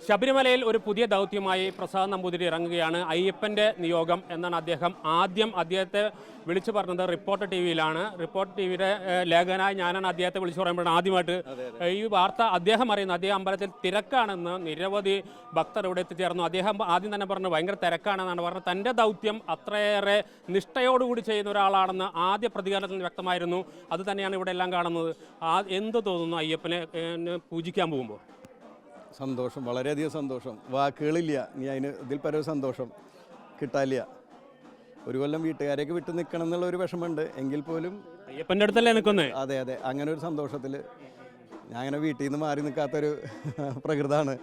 ശബരിമലയിൽ ഒരു പുതിയ ദൗത്യമായി പ്രസാദ് നമ്പൂതിരി ഇറങ്ങുകയാണ്. അയ്യപ്പൻ്റെ നിയോഗം എന്നാണ് അദ്ദേഹത്തെ വിളിച്ചു പറഞ്ഞത് റിപ്പോർട്ടർ ടി വിയിലാണ്. റിപ്പോർട്ടർ ടി വിയുടെ ലേഖനായി ഞാനാണ് അദ്ദേഹത്തെ വിളിച്ചു പറയുമ്പോഴാണ് ആദ്യമായിട്ട് ഈ വാർത്ത അദ്ദേഹം അറിയുന്നത്. അദ്ദേഹം അമ്പലത്തിൽ തിരക്കാണെന്ന്, നിരവധി ഭക്തർ ഇവിടെ എത്തിച്ചേർന്നു. അദ്ദേഹം ആദ്യം തന്നെ പറഞ്ഞു ഭയങ്കര തിരക്കാണെന്നാണ് പറഞ്ഞത്. തൻ്റെ ദൗത്യം അത്രയേറെ നിഷ്ഠയോടുകൂടി ചെയ്യുന്ന ഒരാളാണെന്ന് ആദ്യ പ്രതികരണത്തിൽ വ്യക്തമായിരുന്നു. അത് തന്നെയാണ് ഇവിടെ എല്ലാം കാണുന്നത്. എന്ത് തോന്നുന്നു അയ്യപ്പനെ പൂജിക്കാൻ പോകുമ്പോൾ? സന്തോഷം, വളരെയധികം സന്തോഷം. വാക്കുകളില്ല. ഇതിൽ പരവും സന്തോഷം കിട്ടാനില്ല. ഒരു കൊല്ലം വീട്ടുകാരെയൊക്കെ വിട്ട് നിൽക്കണം എന്നുള്ള ഒരു വിഷമമുണ്ട്. എങ്കിൽ പോലും അയ്യപ്പൻ്റെ അടുത്തല്ലേ നിൽക്കുന്നത്. അതെ, അങ്ങനെ ഒരു സന്തോഷത്തിൽ ഞാൻ അങ്ങനെ വീട്ടിൽ നിന്ന് മാറി നിൽക്കാത്തൊരു പ്രകൃതമാണ്.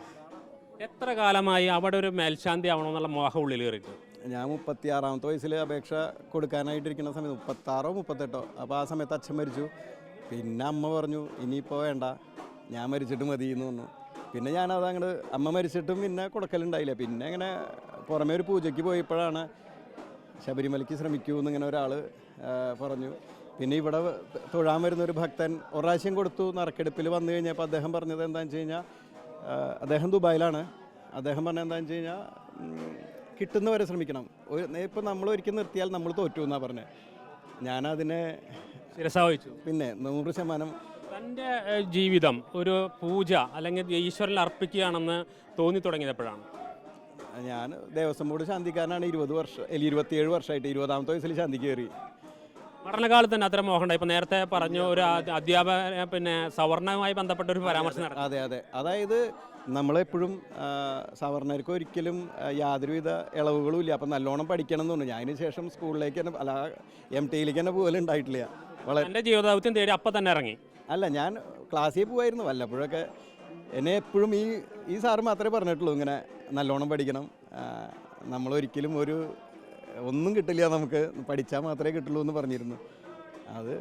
എത്ര കാലമായി അവിടെ ഒരു മേൽശാന്തി ആവണമെന്നുള്ള മോഹം ഉള്ളിൽ കയറിയിട്ട്? ഞാൻ 36-ാമത്തെ വയസ്സിൽ അപേക്ഷ കൊടുക്കാനായിട്ടിരിക്കുന്ന സമയത്ത് 36-ഓ 38-ഓ. അപ്പോൾ ആ സമയത്ത് അച്ഛൻ മരിച്ചു. പിന്നെ അമ്മ പറഞ്ഞു ഇനിയിപ്പോൾ വേണ്ട, ഞാൻ മരിച്ചിട്ട് മതി എന്ന് പറഞ്ഞു. പിന്നെ ഞാനത് അങ്ങോട്ട് അമ്മ മരിച്ചിട്ടും പിന്നെ കൊടുക്കലുണ്ടായില്ല. പിന്നെ അങ്ങനെ പുറമേ ഒരു പൂജയ്ക്ക് പോയപ്പോഴാണ് ശബരിമലയ്ക്ക് ശ്രമിക്കൂ എന്നിങ്ങനെ ഒരാൾ പറഞ്ഞു. പിന്നെ ഇവിടെ തൊഴാൻ വരുന്നൊരു ഭക്തൻ ഒരാഴ്ചയും കൊടുത്തു. നറുക്കെടുപ്പിൽ വന്നു കഴിഞ്ഞപ്പോൾ അദ്ദേഹം പറഞ്ഞത് എന്താണെന്ന് വെച്ച് കഴിഞ്ഞാൽ, അദ്ദേഹം ദുബായിലാണ്. അദ്ദേഹം പറഞ്ഞത് എന്താണെന്ന് വെച്ച് കഴിഞ്ഞാൽ കിട്ടുന്നവരെ ശ്രമിക്കണം. ഇപ്പം നമ്മൾ ഒരിക്കൽ നിർത്തിയാൽ നമ്മൾ തോറ്റു എന്നാണ് പറഞ്ഞത്. ഞാനതിനെ ശിരസാവഹിച്ചു. പിന്നെ 100% തൻ്റെ ജീവിതം ഒരു പൂജ അല്ലെങ്കിൽ ഈശ്വരനിൽ അർപ്പിക്കുകയാണെന്ന് തോന്നി തുടങ്ങിയപ്പോഴാണ്. ഞാൻ ദേവസ്വം ബോർഡ് ശാന്തിക്കാരനാണ്. 27 വർഷമായിട്ട് 20-ാമത്തെ വയസ്സിൽ ശാന്തിക്ക് കയറി. പഠനകാലത്ത് തന്നെ അത്ര മോഹമുണ്ട്. ഇപ്പം നേരത്തെ പറഞ്ഞു ഒരു അധ്യാപക സവർണവുമായി ബന്ധപ്പെട്ട ഒരു പരാമർശം നടത്തി. അതെ. അതായത് നമ്മളെപ്പോഴും സവർണർക്ക് ഒരിക്കലും യാതൊരുവിധ ഇളവുകളും ഇല്ല. അപ്പം നല്ലോണം പഠിക്കണം എന്ന് തോന്നുന്നു. ഞാൻ അതിന് ശേഷം സ്കൂളിലേക്ക് തന്നെ MTയിലേക്ക് തന്നെ പോലും ഉണ്ടായിട്ടില്ല. എൻ്റെ ജീവിതദൗത്യം തേടി അപ്പം തന്നെ ഇറങ്ങി. അല്ല, ഞാൻ ക്ലാസ്സിൽ പോകുമായിരുന്നു വല്ലപ്പോഴൊക്കെ. എന്നെ എപ്പോഴും ഈ സാറ് മാത്രമേ പറഞ്ഞിട്ടുള്ളൂ ഇങ്ങനെ നല്ലോണം പഠിക്കണം, നമ്മളൊരിക്കലും ഒന്നും കിട്ടില്ല, നമുക്ക് പഠിച്ചാൽ മാത്രമേ കിട്ടുള്ളൂ എന്ന് പറഞ്ഞിരുന്നു. അത്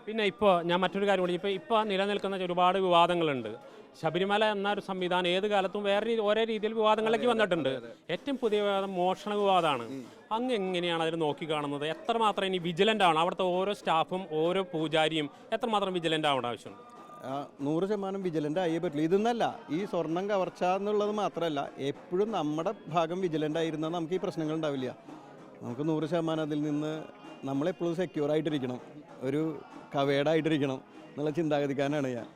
പിന്നെ ഇപ്പോൾ ഞാൻ മറ്റൊരു കാര്യം കൂടി, ഇപ്പോൾ നിലനിൽക്കുന്ന ഒരുപാട് വിവാദങ്ങളുണ്ട്. ശബരിമല എന്നൊരു സംവിധാനം ഏത് കാലത്തും ഓരോ രീതിയിൽ വിവാദങ്ങളിലേക്ക് വന്നിട്ടുണ്ട്. ഏറ്റവും പുതിയ വിവാദം മോഷണ വിവാദമാണ്. അങ്ങ് എങ്ങനെയാണ് അതിന് നോക്കിക്കാണുന്നത്? എത്രമാത്രം ഇനി വിജിലൻ്റ് ആവണം? അവിടുത്തെ ഓരോ സ്റ്റാഫും ഓരോ പൂജാരിയും എത്രമാത്രം വിജിലൻ്റ് ആവേണ്ട ആവശ്യമുണ്ട്? 100% വിജിലൻ്റ് ആയേ പറ്റില്ല. ഇതൊന്നല്ല, ഈ സ്വർണം കവർച്ച എന്നുള്ളത് മാത്രമല്ല, എപ്പോഴും നമ്മുടെ ഭാഗം വിജിലൻ്റ് ആയിരുന്നാൽ നമുക്ക് ഈ പ്രശ്നങ്ങൾ ഉണ്ടാവില്ല. നമുക്ക് 100% അതിൽ നിന്ന് നമ്മളെപ്പോഴും സെക്യൂർ ആയിട്ടിരിക്കണം, ഒരു കവേഡായിട്ടിരിക്കണം എന്നുള്ള ചിന്താഗതിക്കാരനാണ് ഞാൻ.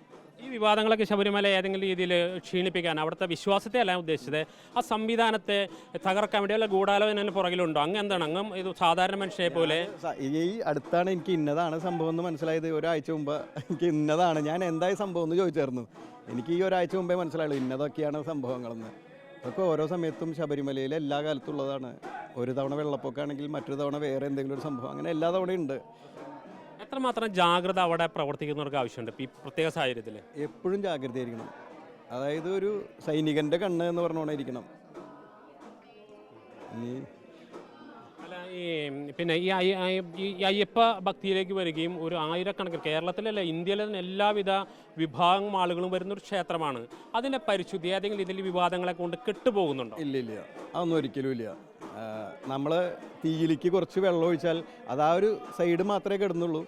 ഈ വിവാദങ്ങളൊക്കെ ശബരിമല ഏതെങ്കിലും രീതിയിൽ ക്ഷീണിപ്പിക്കാൻ, അവിടുത്തെ വിശ്വാസത്തെ അല്ല ഉദ്ദേശിച്ചത്, ആ സംവിധാനത്തെ തകർക്കാൻ വേണ്ടി വല്ല ഗൂഢാലോചന പുറകിലുണ്ടോ? അങ്ങ് എന്താണ് അങ്ങ് ഇത് സാധാരണ മനുഷ്യരെ പോലെ? ഈ അടുത്താണ് എനിക്ക് ഇന്നതാണ് സംഭവം എന്ന് മനസ്സിലായത്. ഒരാഴ്ച മുമ്പ് എനിക്ക് ഇന്നതാണ്, ഞാൻ എന്തായി സംഭവം എന്ന് ചോദിച്ചായിരുന്നു. എനിക്ക് ഈ ഒരാഴ്ച മുമ്പേ മനസ്സിലായുള്ളൂ ഇന്നതൊക്കെയാണ് സംഭവങ്ങളെന്ന്. അതൊക്കെ ഓരോ സമയത്തും ശബരിമലയിൽ എല്ലാ കാലത്തുള്ളതാണ്. ഒരു തവണ വെള്ളപ്പൊക്കമാണെങ്കിൽ മറ്റൊരു തവണ വേറെ എന്തെങ്കിലും ഒരു സംഭവം, അങ്ങനെ എല്ലാ തവണയും ഉണ്ട്. എത്രമാത്രം ജാഗ്രത അവിടെ പ്രവർത്തിക്കുന്നവർക്ക് ആവശ്യമുണ്ട് ഈ പ്രത്യേക സാഹചര്യത്തിൽ? എപ്പോഴും ജാഗ്രതയായിരിക്കണം. അതായത് ഒരു സൈനികൻ്റെ കണ്ണ് എന്ന് പറഞ്ഞുകൊണ്ടിരിക്കണം. അല്ല, പിന്നെ ഈ അയ്യപ്പ ഭക്തിയിലേക്ക് വരികയും ഒരു ആയിരക്കണക്കിന്, കേരളത്തിലല്ല ഇന്ത്യയിലെ എല്ലാവിധ വിഭാഗം ആളുകളും വരുന്നൊരു ക്ഷേത്രമാണ്. അതിൻ്റെ പരിശുദ്ധി ഏതെങ്കിലും ഇതിൽ വിവാദങ്ങളെ കൊണ്ട് കെട്ടുപോകുന്നുണ്ടോ? ഇല്ല, അതൊന്നും ഒരിക്കലും ഇല്ല. നമ്മൾ തീയിലേക്ക് കുറച്ച് വെള്ളം ഒഴിച്ചാൽ അത് ആ ഒരു സൈഡ് മാത്രമേ കിടന്നുള്ളൂ,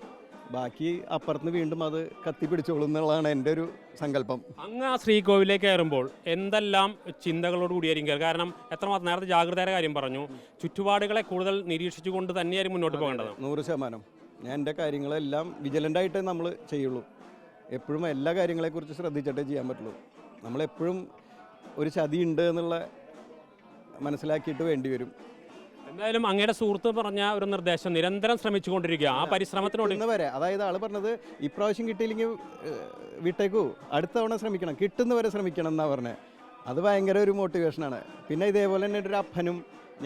ബാക്കി അപ്പുറത്ത് വീണ്ടും അത് കത്തിപ്പിടിച്ചോളൂ എന്നുള്ളതാണ് എൻ്റെ ഒരു സങ്കല്പം. അങ്ങ് ആ ശ്രീകോവിലേക്ക് കയറുമ്പോൾ എന്തെല്ലാം ചിന്തകളോട് കൂടിയായിരിക്കും? കാരണം എത്രമാത്രം നേരത്തെ ജാഗ്രതയുടെ കാര്യം പറഞ്ഞു, ചുറ്റുപാടുകളെ കൂടുതൽ നിരീക്ഷിച്ചുകൊണ്ട് തന്നെയായിരിക്കും മുന്നോട്ട് പോകേണ്ടത്. 100% ഞാൻ എൻ്റെ കാര്യങ്ങളെല്ലാം വിജിലൻ്റായിട്ടേ നമ്മൾ ചെയ്യുള്ളൂ. എപ്പോഴും എല്ലാ കാര്യങ്ങളെക്കുറിച്ച് ശ്രദ്ധിച്ചിട്ടേ ചെയ്യാൻ പറ്റുള്ളൂ. നമ്മളെപ്പോഴും ഒരു ചതി ഉണ്ട് എന്നുള്ള മനസ്സിലാക്കിയിട്ട് വേണ്ടി വരും. എന്തായാലും അങ്ങയുടെ സുഹൃത്ത് പറഞ്ഞ ഒരു നിർദ്ദേശം നിരന്തരം ശ്രമിച്ചുകൊണ്ടിരിക്കുക, ആ പരിശ്രമത്തിനോട് വരെ. അതായത് ആൾ പറഞ്ഞത് ഇപ്രാവശ്യം കിട്ടിയില്ലെങ്കിൽ വിട്ടേക്കൂ, അടുത്ത തവണ ശ്രമിക്കണം, കിട്ടുന്നവരെ ശ്രമിക്കണം എന്നാണ് പറഞ്ഞത്. അത് ഭയങ്കര ഒരു മോട്ടിവേഷനാണ്. പിന്നെ ഇതേപോലെ തന്നെ ഒരു അപ്പനും,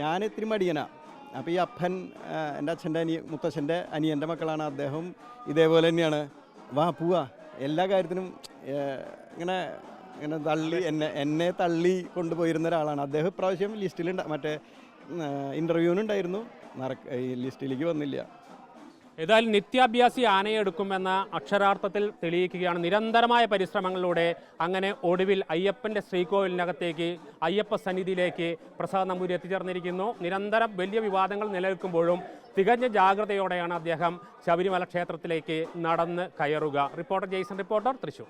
ഞാൻ ഇത്തിരി മടിയനാണ്. അപ്പോൾ ഈ അപ്പൻ എൻ്റെ അച്ഛൻ്റെ മുത്തച്ഛൻ്റെ അനിയൻ്റെ മക്കളാണ്. അദ്ദേഹം ഇതേപോലെ തന്നെയാണ്, വാ പോവാ, എല്ലാ കാര്യത്തിനും ഇങ്ങനെ തള്ളി എന്നെ തള്ളി കൊണ്ടുപോയിരുന്ന ഒരാളാണ് അദ്ദേഹം. ഇപ്രാവശ്യം ലിസ്റ്റിൽ മറ്റേ ഇൻ്റർവ്യൂവിനുണ്ടായിരുന്നു, ഈ ലിസ്റ്റിലേക്ക് വന്നില്ല. ഏതായാലും നിത്യാഭ്യാസി ആനയെടുക്കുമെന്ന അക്ഷരാർത്ഥത്തിൽ തെളിയിക്കുകയാണ് നിരന്തരമായ പരിശ്രമങ്ങളിലൂടെ. അങ്ങനെ ഒടുവിൽ അയ്യപ്പൻ്റെ ശ്രീകോവിലിനകത്തേക്ക്, അയ്യപ്പ സന്നിധിയിലേക്ക് പ്രസാദ് നമ്പൂതിരി എത്തിച്ചേർന്നിരിക്കുന്നു. നിരന്തരം വലിയ വിവാദങ്ങൾ നിലനിൽക്കുമ്പോഴും തികഞ്ഞ ജാഗ്രതയോടെയാണ് അദ്ദേഹം ശബരിമല ക്ഷേത്രത്തിലേക്ക് നടന്ന് കയറുക. റിപ്പോർട്ടർ ജെയ്സൺ, തൃശ്ശൂർ.